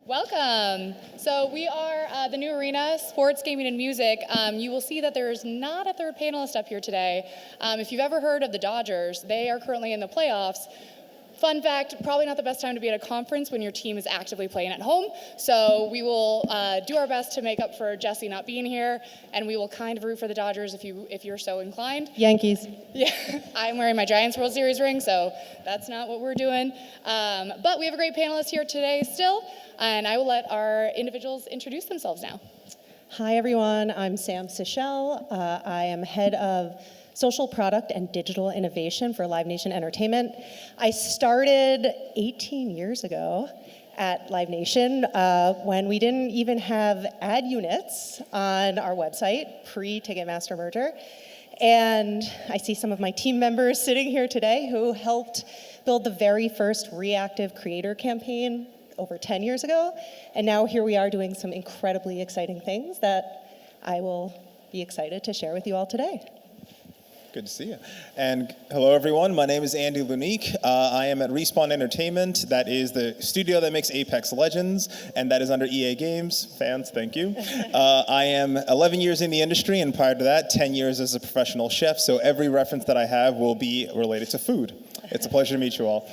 Welcome. So we are the new arena, sports, gaming, and music. You will see that there's not a third panelist up here today. If you've ever heard of the Dodgers, they are currently in the playoffs. Fun fact, probably not the best time to be at a conference when your team is actively playing at home. So we will do our best to make up for Jesse not being here, and we will kind of root for the Dodgers if you're so inclined. Yankees. Yeah, I'm wearing my Giants World Series ring, so that's not what we're doing. But we have a great panelist here today still, and I will let our individuals introduce themselves now. Hi, everyone. I'm Sam Sichel. I am head of social product and digital innovation for Live Nation Entertainment. I started 18 years ago at Live Nation when we didn't even have ad units on our website, pre-Ticketmaster merger. And I see some of my team members sitting here today who helped build the very first reactive creator campaign over 10 years ago. And now here we are doing some incredibly exciting things that I will be excited to share with you all today. Good to see you. And hello, everyone. My name is Andy Lunique. I am at Respawn Entertainment. That is the studio that makes Apex Legends, and that is under EA Games. Fans, thank you. I am 11 years in the industry, and prior to that, 10 years as a professional chef, so every reference that I have will be related to food. It's a pleasure to meet you all.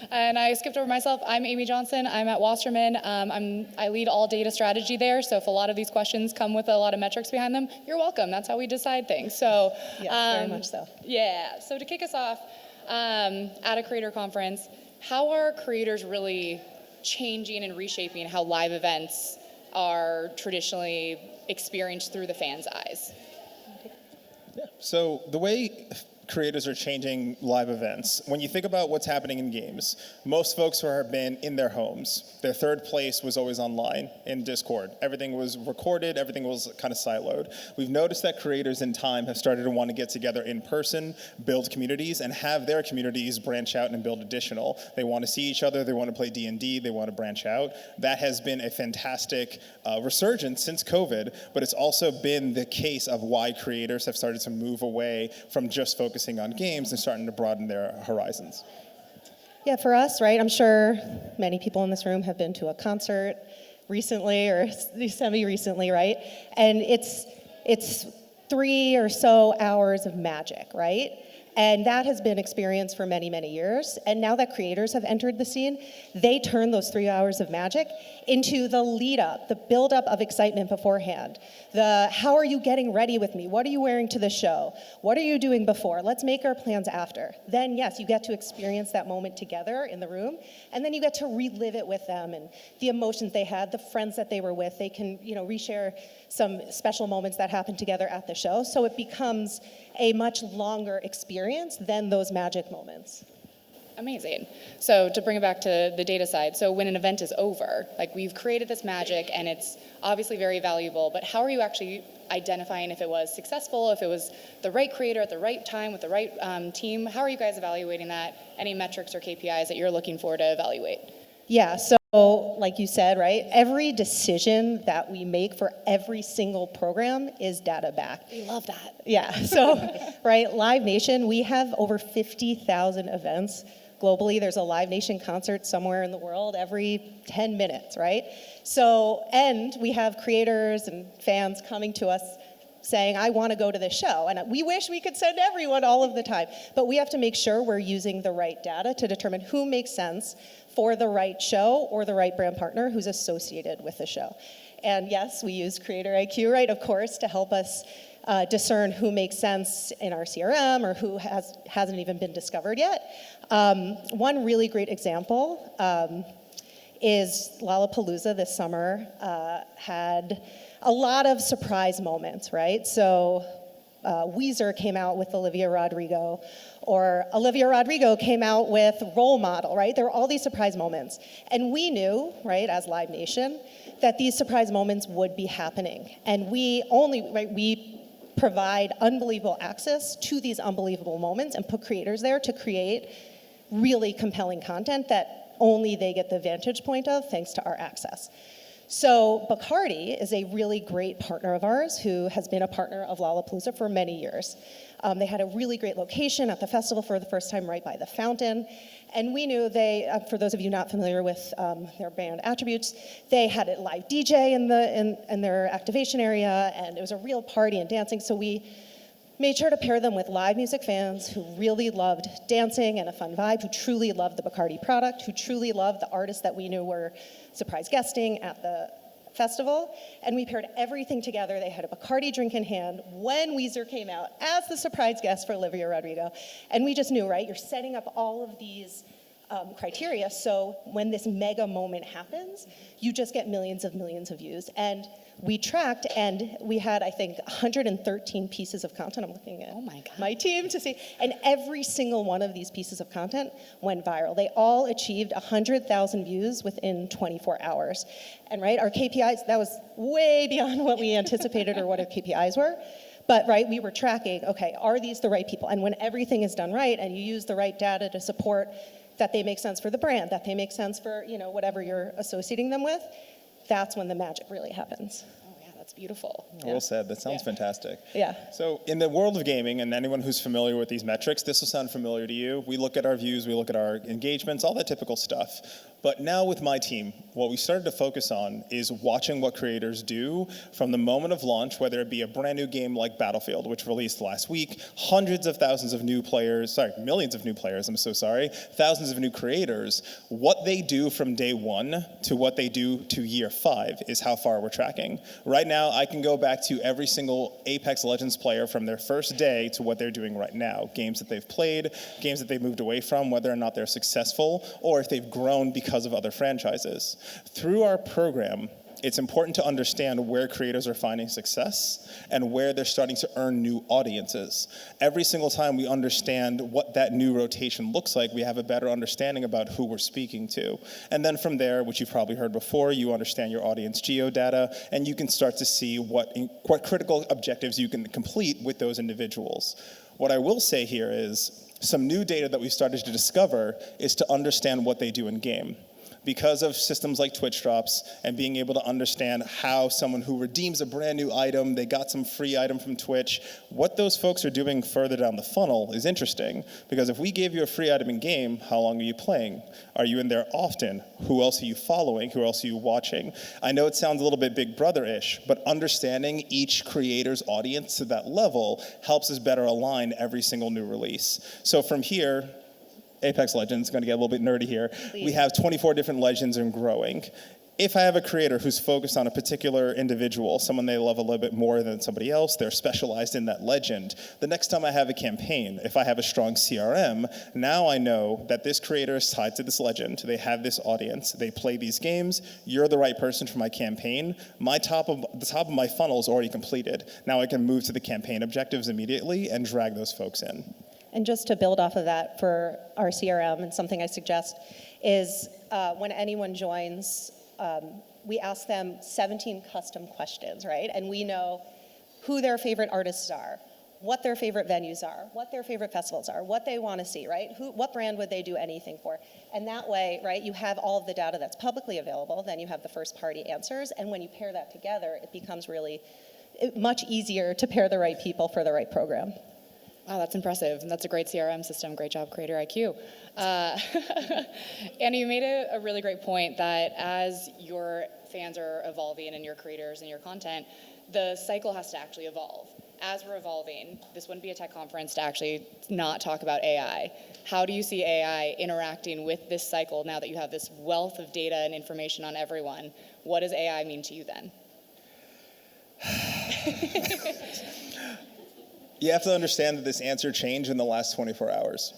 And I skipped over myself. I'm Amy Johnson. I'm at Wasserman. I lead all data strategy there. So if a lot of these questions come with a lot of metrics behind them, you're welcome. That's how we decide things. So yes, very much so. Yeah. So to kick us off, at a creator conference, how are creators really changing and reshaping how live events are traditionally experienced through the fans' eyes? Yeah. So the way creators are changing live events. When you think about what's happening in games, most folks who have been in their homes, their third place was always online in Discord. Everything was recorded, everything was kind of siloed. We've noticed that creators in time have started to want to get together in person, build communities, and have their communities branch out and build additional. They want to see each other, they want to play D&D, they want to branch out. That has been a fantastic resurgence since COVID, but it's also been the case of why creators have started to move away from just focusing on games and starting to broaden their horizons. Yeah, for us, right, I'm sure many people in this room have been to a concert recently or semi-recently, right? And it's 3 or so hours of magic, right? And that has been experienced for many, many years. And now that creators have entered the scene, they turn those 3 hours of magic into the lead up, the build up of excitement beforehand. The how are you getting ready with me? What are you wearing to the show? What are you doing before? Let's make our plans after. Then yes, you get to experience that moment together in the room, and then you get to relive it with them and the emotions they had, the friends that they were with. They can, reshare some special moments that happened together at the show. So it becomes a much longer experience than those magic moments. Amazing. So to bring it back to the data side, so when an event is over, like we've created this magic and it's obviously very valuable, but how are you actually identifying if it was successful, if it was the right creator at the right time with the right team? How are you guys evaluating that? Any metrics or KPIs that you're looking for to evaluate? Yeah, so like you said, right, every decision that we make for every single program is data backed. We love that. Yeah, so, right, Live Nation, we have over 50,000 events globally. There's a Live Nation concert somewhere in the world every 10 minutes, right? So, and we have creators and fans coming to us saying, I want to go to this show. And we wish we could send everyone all of the time, but we have to make sure we're using the right data to determine who makes sense for the right show or the right brand partner who's associated with the show. And yes, we use CreatorIQ, right, of course, to help us discern who makes sense in our CRM or who hasn't even been discovered yet. One really great example is Lollapalooza this summer had a lot of surprise moments, right? So Weezer came out with Olivia Rodrigo, or Olivia Rodrigo came out with Role Model, right? There were all these surprise moments. And we knew, right, as Live Nation, that these surprise moments would be happening. And we provide unbelievable access to these unbelievable moments and put creators there to create really compelling content that only they get the vantage point of thanks to our access. So Bacardi is a really great partner of ours who has been a partner of Lollapalooza for many years. They had a really great location at the festival for the first time right by the fountain. And we knew they, for those of you not familiar with their brand attributes, they had a live DJ in their activation area, and it was a real party and dancing. So we made sure to pair them with live music fans who really loved dancing and a fun vibe, who truly loved the Bacardi product, who truly loved the artists that we knew were surprise guesting at the festival. And we paired everything together. They had a Bacardi drink in hand when Weezer came out as the surprise guest for Olivia Rodrigo. And we just knew, right, you're setting up all of these criteria, so when this mega moment happens, you just get millions of views. And we tracked, and we had, I think, 113 pieces of content. I'm looking at my team to see. And every single one of these pieces of content went viral. They all achieved 100,000 views within 24 hours. And right, our KPIs, that was way beyond what we anticipated or what our KPIs were. But right, we were tracking, okay, are these the right people? And when everything is done right, and you use the right data to support that they make sense for the brand, that they make sense for, whatever you're associating them with, that's when the magic really happens. Oh yeah, that's beautiful. Well said. That sounds fantastic. Yeah. So in the world of gaming, and anyone who's familiar with these metrics, this will sound familiar to you. We look at our views, we look at our engagements, all that typical stuff. But now with my team, what we started to focus on is watching what creators do from the moment of launch, whether it be a brand new game like Battlefield, which released last week, hundreds of thousands of new players, millions of new players, thousands of new creators. What they do from day one to what they do to year 5 is how far we're tracking. Right now, I can go back to every single Apex Legends player from their first day to what they're doing right now. Games that they've played, games that they've moved away from, whether or not they're successful, or if they've grown because of other franchises. Through our program, it's important to understand where creators are finding success and where they're starting to earn new audiences. Every single time we understand what that new rotation looks like, we have a better understanding about who we're speaking to. And then from there, which you've probably heard before, you understand your audience geodata, and you can start to see what critical objectives you can complete with those individuals. What I will say here is, some new data that we started to discover is to understand what they do in game. Because of systems like Twitch drops and being able to understand how someone who redeems a brand new item, they got some free item from Twitch, what those folks are doing further down the funnel is interesting. Because if we gave you a free item in game, how long are you playing? Are you in there often? Who else are you following? Who else are you watching? I know it sounds a little bit Big Brother-ish, but understanding each creator's audience to that level helps us better align every single new release. So from here, Apex Legends, going to get a little bit nerdy here. Please. We have 24 different legends and growing. If I have a creator who's focused on a particular individual, someone they love a little bit more than somebody else, they're specialized in that legend, the next time I have a campaign, if I have a strong CRM, now I know that this creator is tied to this legend, they have this audience, they play these games, you're the right person for my campaign, the top of my funnel is already completed. Now I can move to the campaign objectives immediately and drag those folks in. And just to build off of that for our CRM, and something I suggest is when anyone joins, we ask them 17 custom questions, right? And we know who their favorite artists are, what their favorite venues are, what their favorite festivals are, what they want to see, right? What brand would they do anything for? And that way, right, you have all of the data that's publicly available, then you have the first party answers, and when you pair that together, it becomes really much easier to pair the right people for the right program. Wow, that's impressive. And that's a great CRM system. Great job, CreatorIQ. Andy, you made a really great point that as your fans are evolving and your creators and your content, the cycle has to actually evolve. As we're evolving, this wouldn't be a tech conference to actually not talk about AI. How do you see AI interacting with this cycle now that you have this wealth of data and information on everyone? What does AI mean to you then? You have to understand that this answer changed in the last 24 hours.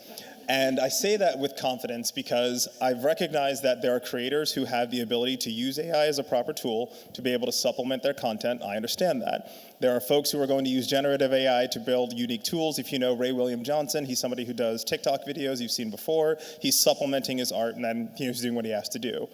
And I say that with confidence because I've recognized that there are creators who have the ability to use AI as a proper tool to be able to supplement their content. I understand that. There are folks who are going to use generative AI to build unique tools. If you know Ray William Johnson, he's somebody who does TikTok videos you've seen before. He's supplementing his art and then he's doing what he has to do.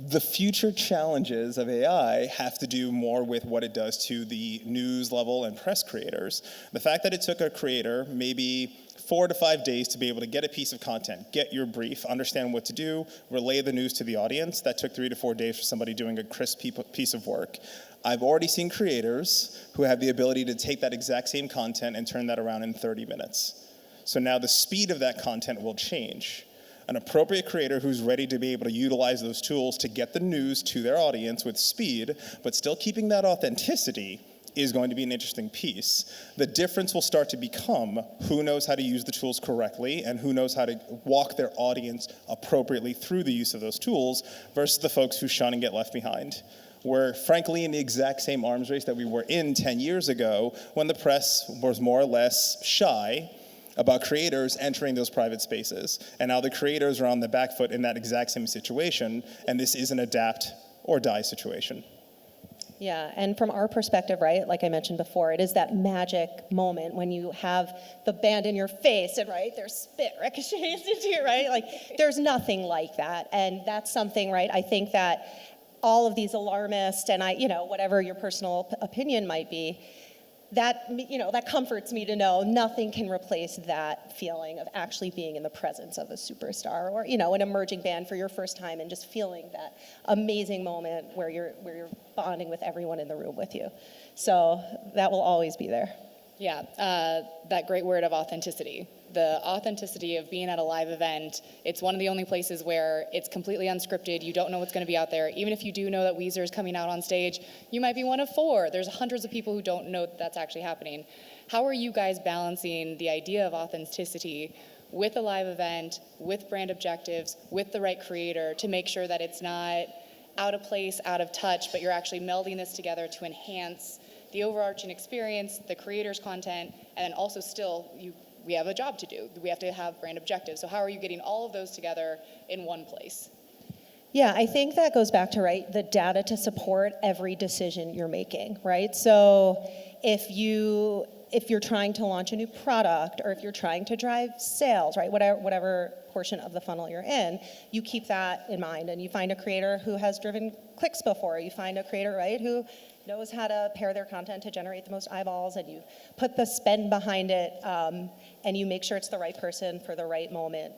The future challenges of AI have to do more with what it does to the news level and press creators. The fact that it took a creator maybe 4 to 5 days to be able to get a piece of content, get your brief, understand what to do, relay the news to the audience, that took 3 to 4 days for somebody doing a crisp piece of work. I've already seen creators who have the ability to take that exact same content and turn that around in 30 minutes. So now the speed of that content will change. An appropriate creator who's ready to be able to utilize those tools to get the news to their audience with speed, but still keeping that authenticity, is going to be an interesting piece. The difference will start to become who knows how to use the tools correctly and who knows how to walk their audience appropriately through the use of those tools versus the folks who shun and get left behind. We're frankly in the exact same arms race that we were in 10 years ago when the press was more or less shy about creators entering those private spaces. And now the creators are on the back foot in that exact same situation, and this is an adapt or die situation. Yeah, and from our perspective, right, like I mentioned before, it is that magic moment when you have the band in your face and, right, their spit ricochets into you, right? Like, there's nothing like that. And that's something, right, I think that all of these alarmists and whatever your personal opinion might be, that comforts me to know nothing can replace that feeling of actually being in the presence of a superstar or, an emerging band for your first time and just feeling that amazing moment where you're bonding with everyone in the room with you. So that will always be there. Yeah, that great word of authenticity. The authenticity of being at a live event, it's one of the only places where it's completely unscripted. You don't know what's going to be out there. Even if you do know that Weezer is coming out on stage, you might be one of 4. There's hundreds of people who don't know that's actually happening. How are you guys balancing the idea of authenticity with a live event, with brand objectives, with the right creator to make sure that it's not out of place, out of touch, but you're actually melding this together to enhance the overarching experience, the creator's content, and then also still we have a job to do. We have to have brand objectives. So how are you getting all of those together in one place? Yeah, I think that goes back to, right, the data to support every decision you're making, right? So if you're trying to launch a new product or if you're trying to drive sales, right, whatever portion of the funnel you're in, you keep that in mind and you find a creator who has driven clicks before. You find a creator, right, who knows how to pair their content to generate the most eyeballs, and you put the spend behind it, and you make sure it's the right person for the right moment,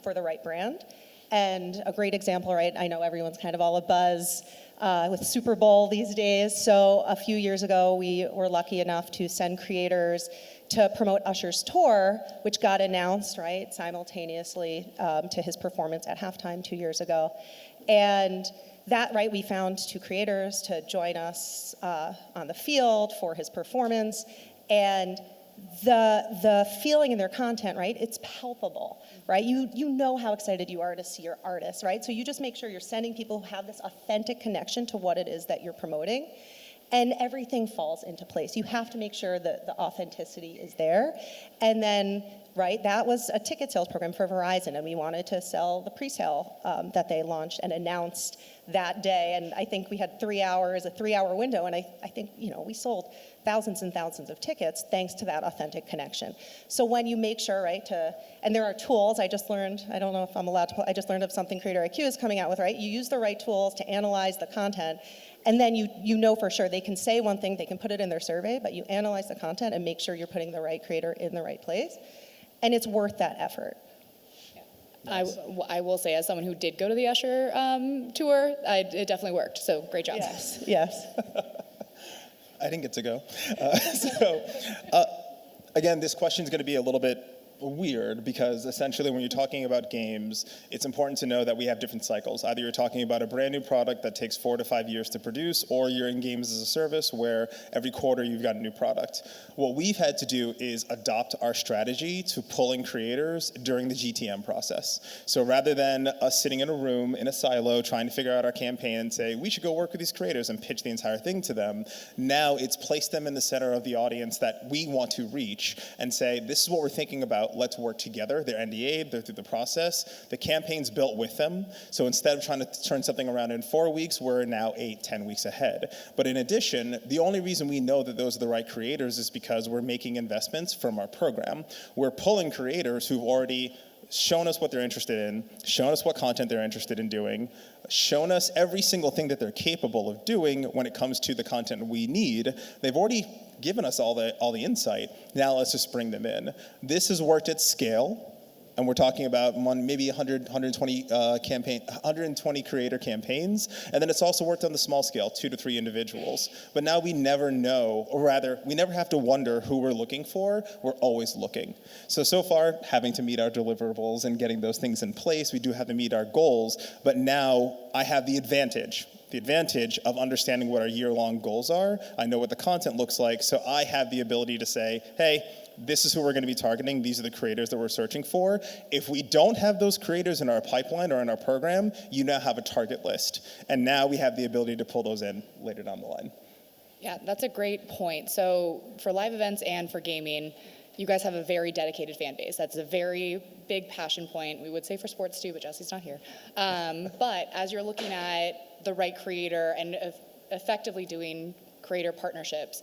for the right brand. And a great example, right, I know everyone's kind of all abuzz with Super Bowl these days. So a few years ago, we were lucky enough to send creators to promote Usher's tour, which got announced, right, simultaneously to his performance at halftime 2 years ago. And that, right, we found 2 creators to join us on the field for his performance. And the feeling in their content, right, it's palpable, right? You know how excited you are to see your artist, right? So you just make sure you're sending people who have this authentic connection to what it is that you're promoting. And everything falls into place. You have to make sure that the authenticity is there. And then, right, that was a ticket sales program for Verizon, and we wanted to sell the pre-sale that they launched and announced that day. And I think we had 3 hours, a 3-hour window, and I think, we sold thousands and thousands of tickets thanks to that authentic connection. So when you make sure, right, and there are tools, I just learned, I don't know if I'm allowed to, I just learned of something CreatorIQ is coming out with, right? You use the right tools to analyze the content, and then you know for sure they can say one thing, they can put it in their survey, but you analyze the content and make sure you're putting the right creator in the right place, and it's worth that effort. Nice. I will say, as someone who did go to the Usher tour, it definitely worked. So great job. Yes. I didn't get to go. Again, this question is going to be a little bit weird because essentially when you're talking about games, it's important to know that we have different cycles. Either you're talking about a brand new product that takes 4 to 5 years to produce, or you're in games as a service where every quarter you've got a new product. What we've had to do is adopt our strategy to pulling creators during the GTM process. So rather than us sitting in a room in a silo trying to figure out our campaign and say, we should go work with these creators and pitch the entire thing to them, now it's place them in the center of the audience that we want to reach and say, this is what we're thinking about. Let's work together. They're NDA'd, they're through the process. The campaign's built with them. So instead of trying to turn something around in 4 weeks, we're now 8, 10 weeks ahead. But in addition, the only reason we know that those are the right creators is because we're making investments from our program. We're pulling creators who've already shown us what they're interested in, shown us what content they're interested in doing, shown us every single thing that they're capable of doing when it comes to the content we need. They've already given us all the insight. Now let's just bring them in. This has worked at scale and we're talking about maybe 100, 120 creator campaigns, and then it's also worked on the small scale, 2 to 3 individuals. But now we never know, or rather, we never have to wonder who we're looking for. We're always looking. So far, having to meet our deliverables and getting those things in place, we do have to meet our goals, but now I have the advantage of understanding what our year-long goals are. I know what the content looks like, so I have the ability to say, hey, this is who we're going to be targeting. These are the creators that we're searching for. If we don't have those creators in our pipeline or in our program, you now have a target list. And now we have the ability to pull those in later down the line. Yeah, that's a great point. So for live events and for gaming, you guys have a very dedicated fan base. That's a very big passion point. We would say for sports too, but Jesse's not here. But as you're looking at the right creator and effectively doing creator partnerships,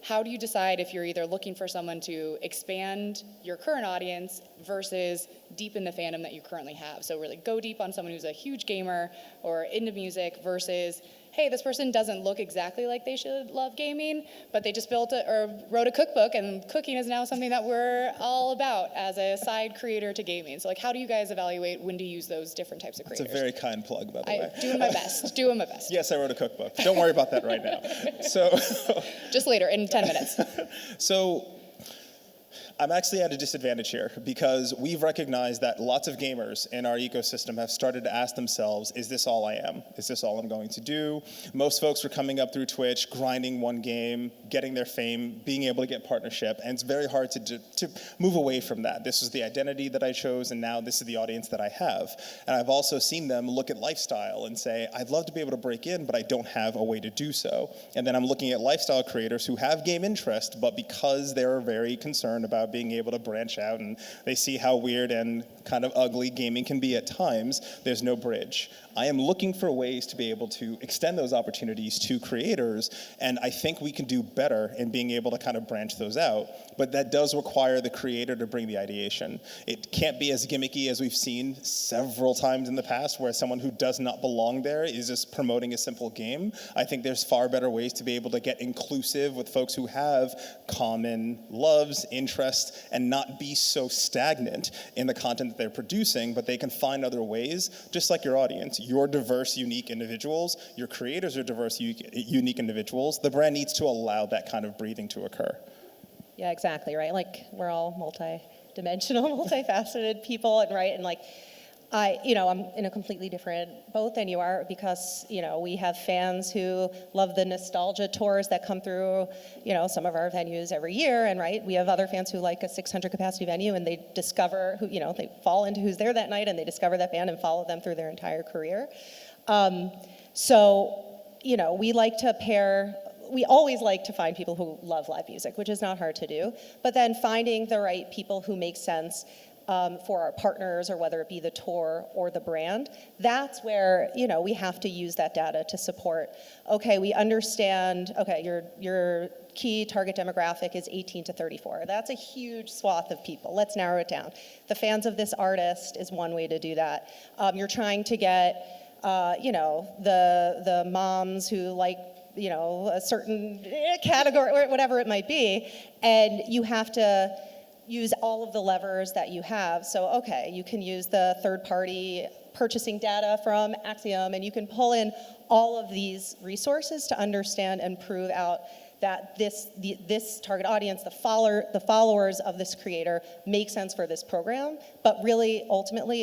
how do you decide if you're either looking for someone to expand your current audience versus deepen the fandom that you currently have? So really go deep on someone who's a huge gamer or into music versus, hey, this person doesn't look exactly like they should love gaming, but they just wrote a cookbook, and cooking is now something that we're all about as a side creator to gaming. So like, how do you guys evaluate when to use those different types of creators? It's a very kind plug, by the way. Doing my best, doing my best. Yes, I wrote a cookbook. Don't worry about that right now. So, just later, in 10 minutes. So I'm actually at a disadvantage here because we've recognized that lots of gamers in our ecosystem have started to ask themselves, is this all I am? Is this all I'm going to do? Most folks are coming up through Twitch, grinding one game, getting their fame, being able to get partnership, and it's very hard to move away from that. This is the identity that I chose, and now this is the audience that I have. And I've also seen them look at lifestyle and say, I'd love to be able to break in, but I don't have a way to do so. And then I'm looking at lifestyle creators who have game interest, but because they're very concerned about being able to branch out and they see how weird and kind of ugly gaming can be at times, there's no bridge. I am looking for ways to be able to extend those opportunities to creators, and I think we can do better in being able to kind of branch those out, but that does require the creator to bring the ideation. It can't be as gimmicky as we've seen several times in the past where someone who does not belong there is just promoting a simple game. I think there's far better ways to be able to get inclusive with folks who have common loves, interests, and not be so stagnant in the content that they're producing, but they can find other ways, just like your audience. You're diverse, unique individuals. Your creators are diverse, unique individuals. The brand needs to allow that kind of breathing to occur. Yeah, exactly, right? Like, we're all multi-dimensional, multifaceted people, and right, and like, I'm in a completely different boat than you are because, we have fans who love the nostalgia tours that come through, some of our venues every year, and right, we have other fans who like a 600 capacity venue and they discover who, they fall into who's there that night and they discover that band and follow them through their entire career. We always like to find people who love live music, which is not hard to do, but then finding the right people who make sense for our partners, or whether it be the tour or the brand, that's where, we have to use that data to support, okay, we understand, okay, your key target demographic is 18 to 34. That's a huge swath of people. Let's narrow it down. The fans of this artist is one way to do that. You're trying to get, the moms who like, a certain category, or whatever it might be, and you have to use all of the levers that you have. So, okay, you can use the third-party purchasing data from Axiom, and you can pull in all of these resources to understand and prove out that this target audience, the followers of this creator, make sense for this program. But really, ultimately,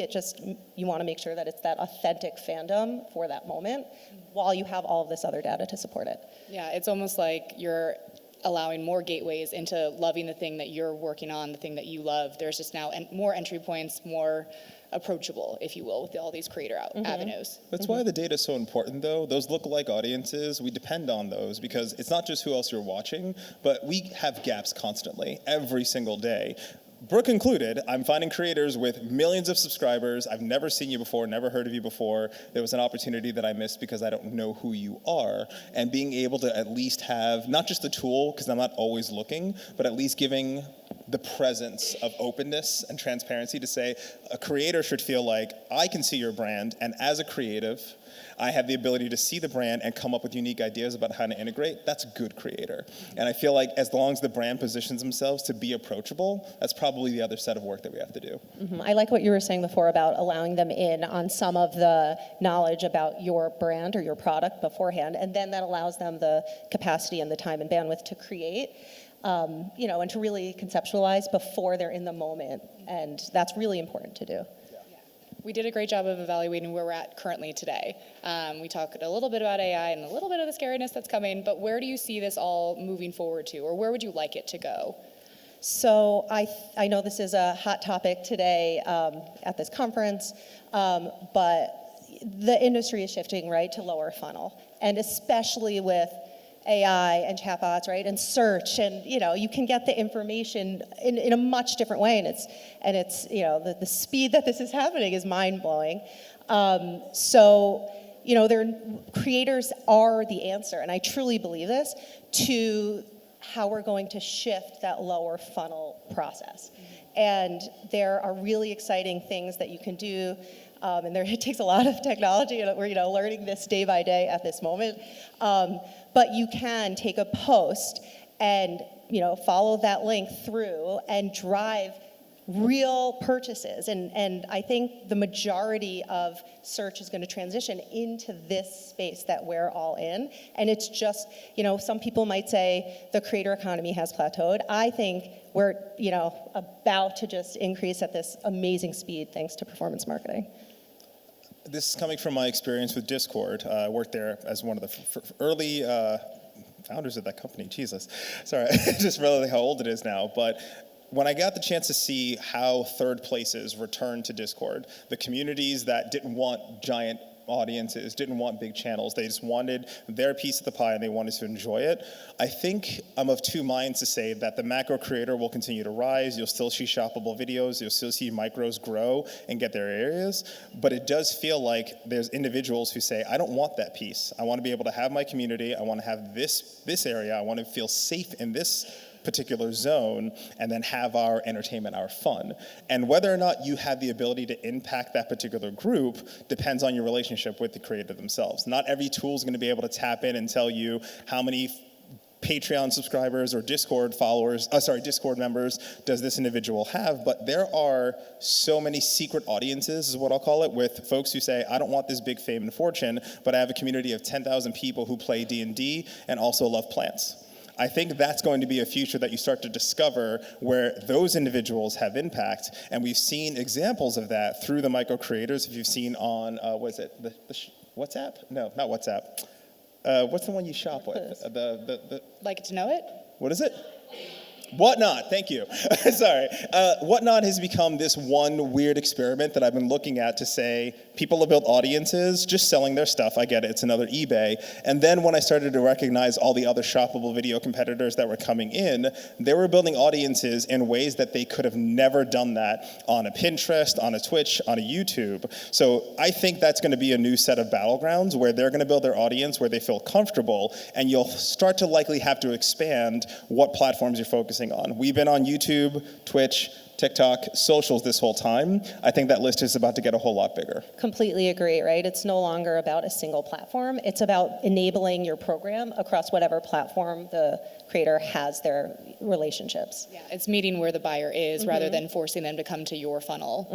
you want to make sure that it's that authentic fandom for that moment, while you have all of this other data to support it. Yeah, it's almost like you're allowing more gateways into loving the thing that you're working on, the thing that you love. There's just now more entry points, more approachable, if you will, with all these creator avenues. That's why the data is so important, though. Those lookalike audiences, we depend on those because it's not just who else you're watching, but we have gaps constantly, every single day. Brooke included, I'm finding creators with millions of subscribers. I've never seen you before, never heard of you before. There was an opportunity that I missed because I don't know who you are. And being able to at least have, not just the tool, because I'm not always looking, but at least giving the presence of openness and transparency to say a creator should feel like I can see your brand, and as a creative, I have the ability to see the brand and come up with unique ideas about how to integrate. That's a good creator. And I feel like as long as the brand positions themselves to be approachable, that's probably the other set of work that we have to do. I like what you were saying before about allowing them in on some of the knowledge about your brand or your product beforehand, and then that allows them the capacity and the time and bandwidth to create, and to really conceptualize before they're in the moment. And that's really important to do. We did a great job of evaluating where we're at currently today. We talked a little bit about AI and a little bit of the scariness that's coming, but where do you see this all moving forward to, or where would you like it to go? So I know this is a hot topic today at this conference, but the industry is shifting, right, to lower funnel, and especially with AI and chatbots, right, and search, and you can get the information in a much different way, and it's the speed that this is happening is mind blowing. Creators are the answer, and I truly believe this, to how we're going to shift that lower funnel process. And there are really exciting things that you can do. And it takes a lot of technology, and we're learning this day by day at this moment. But you can take a post and follow that link through and drive real purchases. And I think the majority of search is going to transition into this space that we're all in. And it's just, some people might say the creator economy has plateaued. I think we're, about to just increase at this amazing speed thanks to performance marketing. This is coming from my experience with Discord. I worked there as one of the early founders of that company. Jesus. Sorry, I just realized how old it is now. But when I got the chance to see how third places returned to Discord, the communities that didn't want giant audiences, didn't want big channels, they just wanted their piece of the pie and they wanted to enjoy it. I think I'm of two minds to say that the macro creator will continue to rise. You'll still see shoppable videos, you'll still see micros grow and get their areas, but it does feel like there's individuals who say, I don't want that piece. I want to be able to have my community, I want to have this area, I want to feel safe in this particular zone, and then have our entertainment, our fun. And whether or not you have the ability to impact that particular group depends on your relationship with the creator themselves. Not every tool is going to be able to tap in and tell you how many Patreon subscribers or Discord Discord members does this individual have, but there are so many secret audiences, is what I'll call it, with folks who say, I don't want this big fame and fortune, but I have a community of 10,000 people who play D&D and also love plants. I think that's going to be a future that you start to discover where those individuals have impact, and we've seen examples of that through the micro creators. If you've seen on, WhatsApp? No, not WhatsApp. What's the one you shop with? Like to know it? What is it? Whatnot, thank you. Sorry. Whatnot has become this one weird experiment that I've been looking at to say, people have built audiences just selling their stuff. I get it, it's another eBay. And then when I started to recognize all the other shoppable video competitors that were coming in, they were building audiences in ways that they could have never done that on a Pinterest, on a Twitch, on a YouTube. So I think that's going to be a new set of battlegrounds where they're going to build their audience where they feel comfortable, and you'll start to likely have to expand what platforms you're focusing on. We've been on YouTube, Twitch, TikTok, socials this whole time. I think that list is about to get a whole lot bigger. Completely agree, right? It's no longer about a single platform. It's about enabling your program across whatever platform the creator has their relationships. Yeah, it's meeting where the buyer is rather than forcing them to come to your funnel.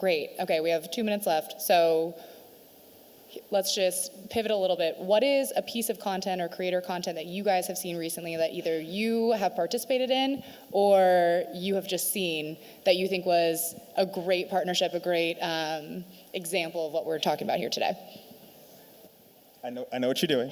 Great. Okay, we have 2 minutes left. So let's just pivot a little bit. What is a piece of content or creator content that you guys have seen recently that either you have participated in or you have just seen that you think was a great partnership, a great example of what we're talking about here today? I know what you're doing.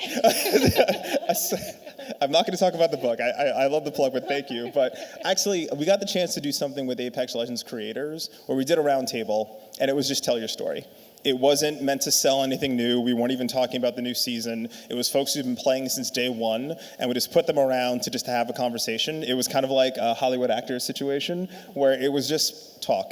I'm not going to talk about the book. I love the plug, but thank you. But actually, we got the chance to do something with Apex Legends creators where we did a roundtable, and it was just tell your story. It wasn't meant to sell anything new. We weren't even talking about the new season. It was folks who've been playing since day one, and we just put them around to just have a conversation. It was kind of like a Hollywood actors situation where it was just talk.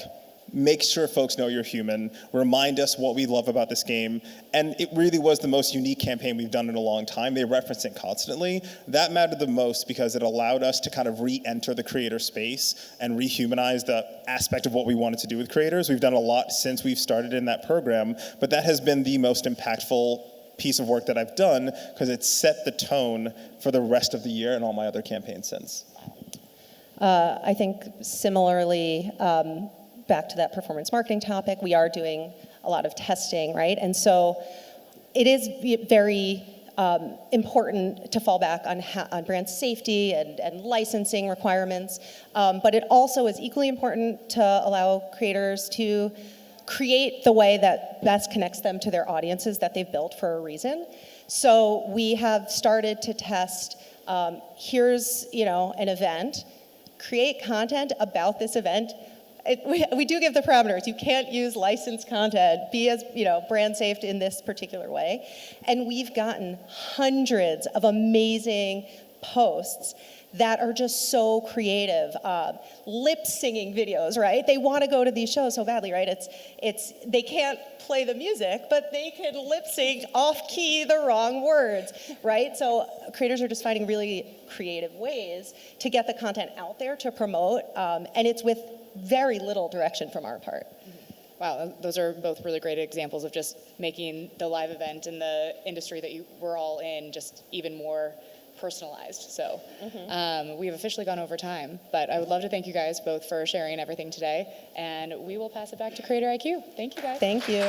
make sure folks know you're human, remind us what we love about this game. And it really was the most unique campaign we've done in a long time. They reference it constantly. That mattered the most because it allowed us to kind of re-enter the creator space and rehumanize the aspect of what we wanted to do with creators. We've done a lot since we've started in that program, but that has been the most impactful piece of work that I've done because it set the tone for the rest of the year and all my other campaigns since. I think similarly, back to that performance marketing topic, we are doing a lot of testing, right? And so it is very important to fall back on brand safety and licensing requirements, but it also is equally important to allow creators to create the way that best connects them to their audiences that they've built for a reason. So we have started to test, here's an event, create content about this event. We do give the parameters. You can't use licensed content, be as brand safe in this particular way. And we've gotten hundreds of amazing posts that are just so creative. Lip singing videos, right? They want to go to these shows so badly, right? It's they can't play the music, but they can lip sync off key the wrong words, right? So creators are just finding really creative ways to get the content out there to promote, and it's with very little direction from our part. Wow, those are both really great examples of just making the live event and the industry that we're all in just even more personalized. So we have officially gone over time, but I would love to thank you guys both for sharing everything today, and we will pass it back to CreatorIQ. Thank you guys. Thank you.